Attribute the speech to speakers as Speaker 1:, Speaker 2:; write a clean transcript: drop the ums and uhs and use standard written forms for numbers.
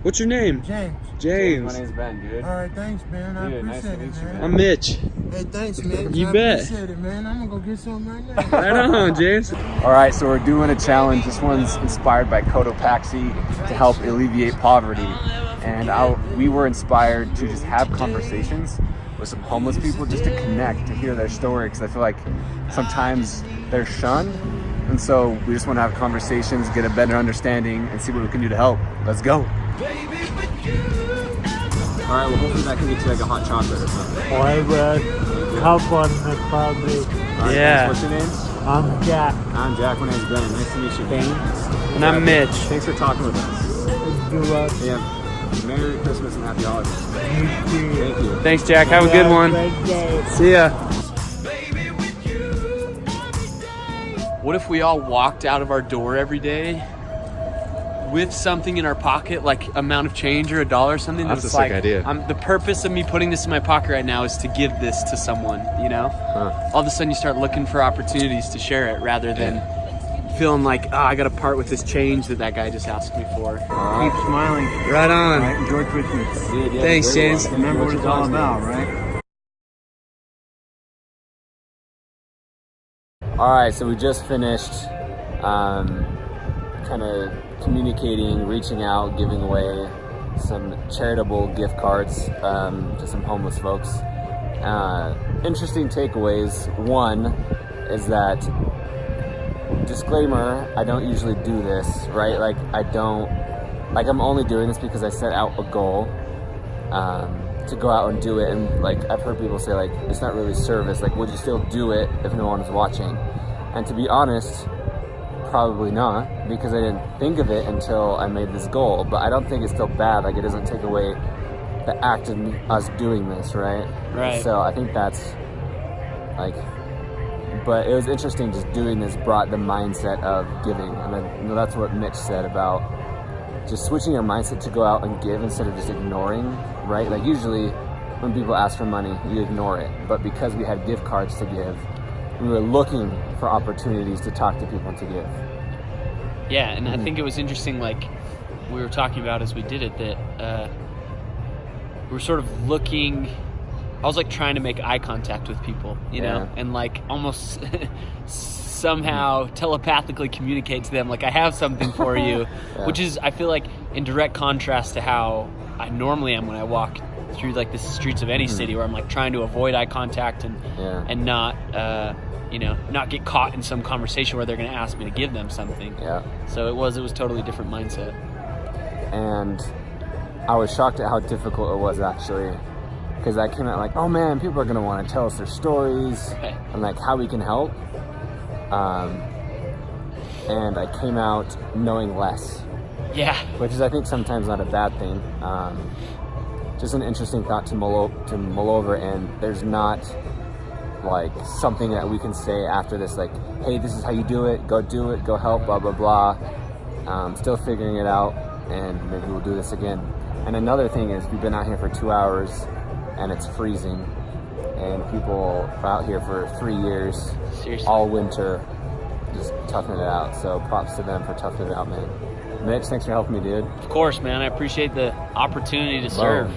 Speaker 1: What's your name?
Speaker 2: James.
Speaker 1: My
Speaker 2: name's Ben, dude.
Speaker 3: All right, thanks, man. I appreciate
Speaker 2: nice to meet
Speaker 3: it,
Speaker 2: you,
Speaker 3: man.
Speaker 2: man.
Speaker 1: I'm Mitch.
Speaker 3: Hey, thanks, man.
Speaker 1: You
Speaker 3: I
Speaker 1: bet.
Speaker 3: appreciate it, man. I'm gonna go get some right now.
Speaker 1: Right on, James.
Speaker 2: All right, so we're doing a challenge. This one's inspired by Cotopaxi to help alleviate poverty. And we were inspired to just have conversations with some homeless people just to connect, to hear their story, because I feel like sometimes they're shunned. And so we just want to have conversations, get a better understanding, and see what we can do to help. Let's go. All right, well, hopefully that can get you like a hot chocolate or something.
Speaker 4: Or a cup one, probably.
Speaker 2: All right,
Speaker 1: Yeah.
Speaker 2: Thanks. What's your name?
Speaker 4: I'm Jack.
Speaker 2: I'm Jack. My name's Ben. Nice to meet you.
Speaker 1: And I'm Mitch.
Speaker 2: Thanks for talking with us.
Speaker 4: Do us.
Speaker 2: Yeah. Merry Christmas and Happy Holidays.
Speaker 4: Thank you.
Speaker 2: Thank you.
Speaker 1: Thanks, Jack. Have a good one.
Speaker 4: Great day.
Speaker 1: See ya. What if we all walked out of our door every day with something in our pocket, like amount of change or $1 or something?
Speaker 2: That's a
Speaker 1: like,
Speaker 2: sick idea.
Speaker 1: The purpose of me putting this in my pocket right now is to give this to someone, you know? All of a sudden you start looking for opportunities to share it rather than feeling like, I got to part with this change that guy just asked me for.
Speaker 3: Keep smiling.
Speaker 1: Right on.
Speaker 3: All right, enjoy Christmas.
Speaker 1: Thanks, James.
Speaker 3: Remember what it's all about, right?
Speaker 2: All right, so we just finished kind of communicating, reaching out, giving away some charitable gift cards to some homeless folks. Interesting takeaways. One is that, disclaimer, I don't usually do this, right? Like I'm only doing this because I set out a goal to go out and do it. And like, I've heard people say, like, it's not really service. Like, would you still do it if no one was watching? And to be honest, probably not, because I didn't think of it until I made this goal. But I don't think it's still bad. Like, it doesn't take away the act of us doing this, right?
Speaker 1: Right.
Speaker 2: So I think that's like, but it was interesting just doing this brought the mindset of giving. And then, you know, that's what Mitch said about just switching your mindset to go out and give instead of just ignoring, right? Like, usually when people ask for money, you ignore it. But because we had gift cards to give, we were looking for opportunities to talk to people and to give.
Speaker 1: Yeah, and I think it was interesting, like we were talking about as we did it, that we were sort of looking, I was like trying to make eye contact with people, you know, and like almost somehow telepathically communicate to them, like, I have something for you, which is, I feel like, in direct contrast to how I normally am when I walk through like the streets of any city, where I'm like trying to avoid eye contact and not not get caught in some conversation where they're going to ask me to give them something. So it was totally different mindset.
Speaker 2: And I was shocked at how difficult it was, actually, because I came out like, oh man, people are going to want to tell us their stories and like how we can help. And I came out knowing less. Yeah. Which is, I think, sometimes not a bad thing. Just an interesting thought to mull over, and there's not like something that we can say after this, like, hey, this is how you do it, go help, blah, blah, blah. Still figuring it out, and maybe we'll do this again. And another thing is, we've been out here for 2 hours, and it's freezing, and people are out here for 3 years, all winter, just toughing it out. So props to them for toughing it out, man. Mitch, thanks for helping me, dude.
Speaker 1: Of course, man. I appreciate the opportunity to serve.